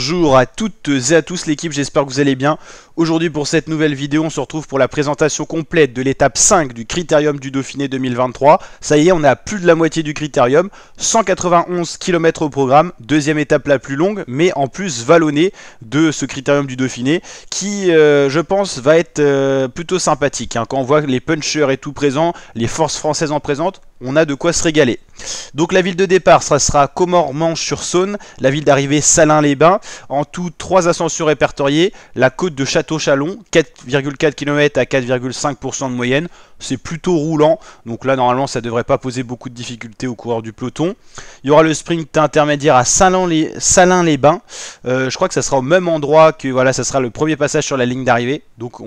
Bonjour à toutes et à tous l'équipe, j'espère que vous allez bien. Aujourd'hui pour cette nouvelle vidéo, on se retrouve pour la présentation complète de l'étape 5 du Critérium du Dauphiné 2023. Ça y est, on est à plus de la moitié du Critérium, 191 km au programme, deuxième étape la plus longue, mais en plus vallonnée de ce Critérium du Dauphiné, qui je pense va être plutôt sympathique. Quand on voit les punchers et tout présents, les forces françaises en présente, on a de quoi se régaler. Donc la ville de départ, ça sera Comores-Manche-sur-Saône, la ville d'arrivée Salins-les-Bains, en tout 3 ascensions répertoriées, la côte de Château-Chalon, 4,4 km à 4,5% de moyenne, c'est plutôt roulant, donc là normalement ça ne devrait pas poser beaucoup de difficultés aux coureurs du peloton. Il y aura le sprint intermédiaire à Salins-les-Bains, je crois que ça sera au même endroit que, voilà, ça sera le premier passage sur la ligne d'arrivée, donc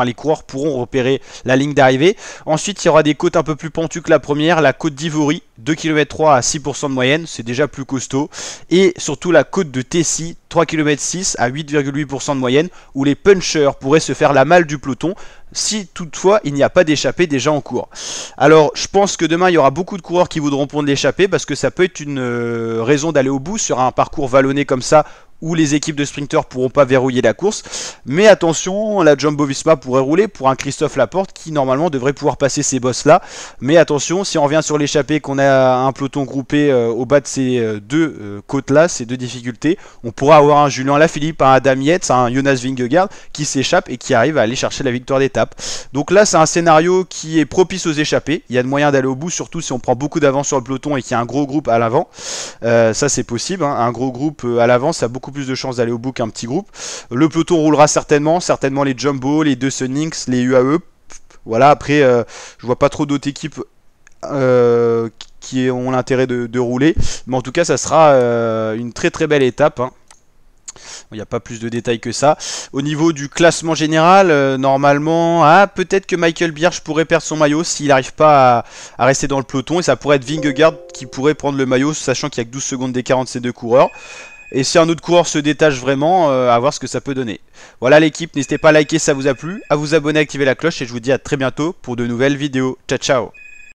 les coureurs pourront repérer la ligne d'arrivée. Ensuite il y aura des côtes un peu plus pentues que la première, la côte d'Ivori, 2,3 km à 6% de moyenne, c'est déjà plus costaud. Et surtout la côte de Tessy, 3,6 km à 8,8% de moyenne, où les punchers pourraient se faire la malle du peloton, si toutefois il n'y a pas d'échappée déjà en cours. Alors je pense que demain il y aura beaucoup de coureurs qui voudront prendre l'échappée, parce que ça peut être une raison d'aller au bout sur un parcours vallonné comme ça, où les équipes de sprinteurs pourront pas verrouiller la course. Mais attention, la Jumbo-Visma pourrait rouler pour un Christophe Laporte qui normalement devrait pouvoir passer ces bosses là. Mais attention, si on revient sur l'échappée, qu'on a un peloton groupé au bas de ces deux côtes là, ces deux difficultés, on pourra avoir un Julien Lafilippe, un Adam Yates, un Jonas Vingegaard qui s'échappe et qui arrive à aller chercher la victoire d'étape. Donc là c'est un scénario qui est propice aux échappées. Il y a de moyens d'aller au bout, surtout si on prend beaucoup d'avance sur le peloton et qu'il y a un gros groupe à l'avant. Ça c'est possible, hein. Un gros groupe à l'avant, ça a beaucoup plus de chances d'aller au bout qu'un petit groupe. Le peloton roulera certainement les Jumbo, les deux Sunnings, les UAE. Voilà, après je vois pas trop d'autres équipes qui ont l'intérêt de rouler, mais en tout cas ça sera une très très belle étape, hein. Il n'y a pas plus de détails que ça. Au niveau du classement général, normalement, peut-être que Michael Birch pourrait perdre son maillot s'il n'arrive pas à rester dans le peloton, et ça pourrait être Vingegaard qui pourrait prendre le maillot, sachant qu'il n'y a que 12 secondes d'écart entre ces deux coureurs. Et si un autre coureur se détache vraiment, à voir ce que ça peut donner. Voilà l'équipe, n'hésitez pas à liker si ça vous a plu, à vous abonner, à activer la cloche, et je vous dis à très bientôt pour de nouvelles vidéos. Ciao ciao.